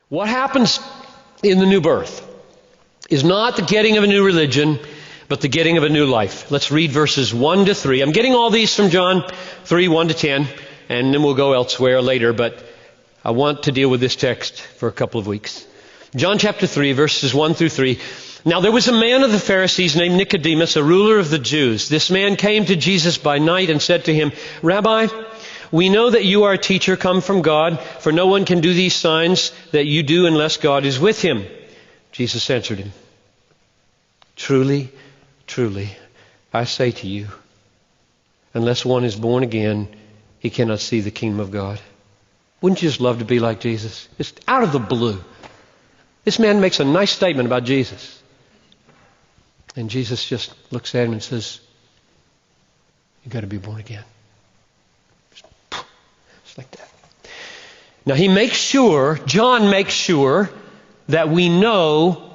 What happens in the new birth is not the getting of a new religion, but the getting of a new life. Let's read verses 1 to 3. I'm getting all these from John 3, 1 to 10, and then we'll go elsewhere later, but I want to deal with this text for a couple of weeks. John chapter 3, verses 1 through 3. Now there was a man of the Pharisees named Nicodemus, a ruler of the Jews. This man came to Jesus by night and said to him, Rabbi, we know that you are a teacher come from God, for no one can do these signs that you do unless God is with him. Jesus answered him, Truly, truly, I say to you, unless one is born again, he cannot see the kingdom of God. Wouldn't you just love to be like Jesus? Just out of the blue. This man makes a nice statement about Jesus. And Jesus just looks at him and says, you've got to be born again. Just like that. Now John makes sure that we know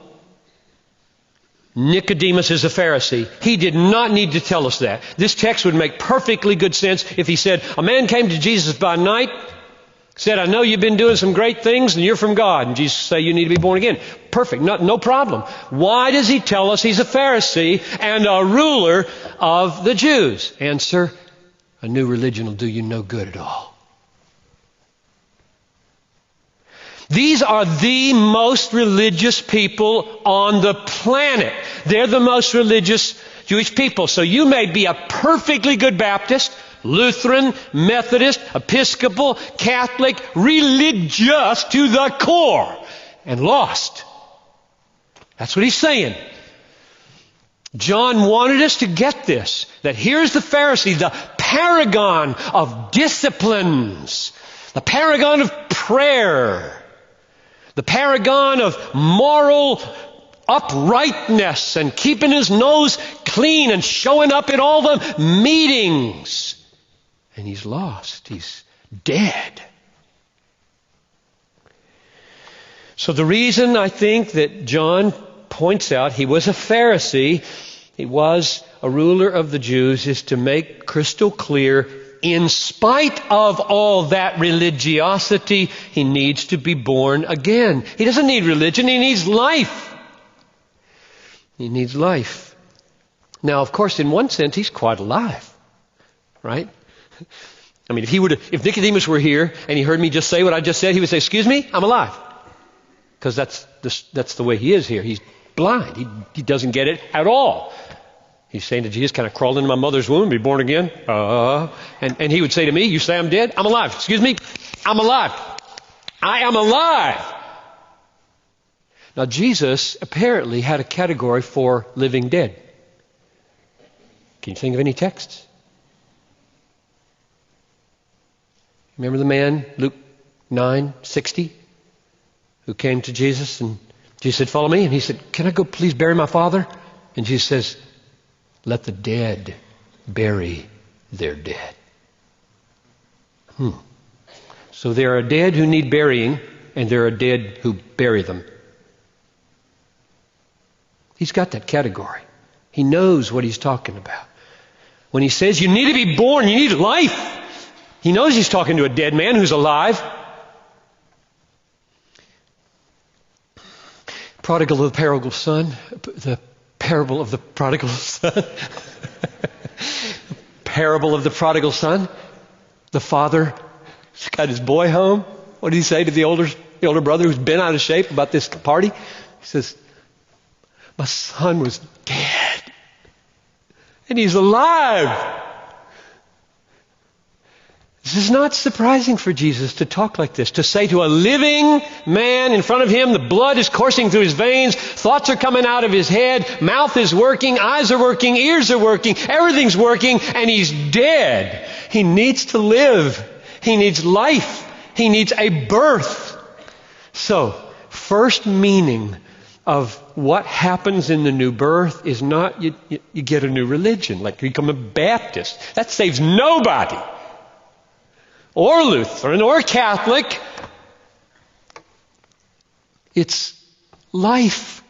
Nicodemus is a Pharisee. He did not need to tell us that. This text would make perfectly good sense if he said, a man came to Jesus by night, said, I know you've been doing some great things and you're from God. And Jesus said, you need to be born again. Perfect. No problem. Why does he tell us he's a Pharisee and a ruler of the Jews? Answer, a new religion will do you no good at all. These are the most religious people on the planet. They're the most religious Jewish people. So you may be a perfectly good Baptist, Lutheran, Methodist, Episcopal, Catholic, religious to the core, and lost. That's what he's saying. John wanted us to get this, that here's the Pharisee, the paragon of disciplines, the paragon of prayer, the paragon of moral uprightness and keeping his nose clean and showing up at all the meetings. And he's lost. He's dead. So the reason I think that John points out he was a Pharisee, he was a ruler of the Jews, is to make crystal clear, in spite of all that religiosity, he needs to be born again. He doesn't need religion, he needs life. He needs life. Now, of course, in one sense, he's quite alive. Right? I mean, if Nicodemus were here and he heard me just say what I just said, he would say, excuse me, I'm alive. Because that's the way he is here. He's blind. He doesn't get it at all. He's saying to Jesus, can I crawl into my mother's womb and be born again? And he would say to me, you say I'm dead? I'm alive. Excuse me? I'm alive. I am alive. Now, Jesus apparently had a category for living dead. Can you think of any texts? Remember the man, Luke 9:60, who came to Jesus and Jesus said, follow me. And he said, can I go please bury my father? And Jesus says, let the dead bury their dead. So there are dead who need burying and there are dead who bury them. He's got that category. He knows what he's talking about. When he says you need to be born, you need life, he knows he's talking to a dead man who's alive. Prodigal of the prodigal son. The parable of the prodigal son. Parable of the prodigal son. The father got his boy home. What did he say to the older brother who's been out of shape about this party? He says, my son was dead. And he's alive. This is not surprising for Jesus to talk like this, to say to a living man in front of him, the blood is coursing through his veins, thoughts are coming out of his head, mouth is working, eyes are working, ears are working, everything's working, and he's dead. He needs to live. He needs life. He needs a birth. So, first meaning of what happens in the new birth is not you get a new religion, like you become a Baptist. That saves nobody. Or Lutheran, or Catholic. It's life.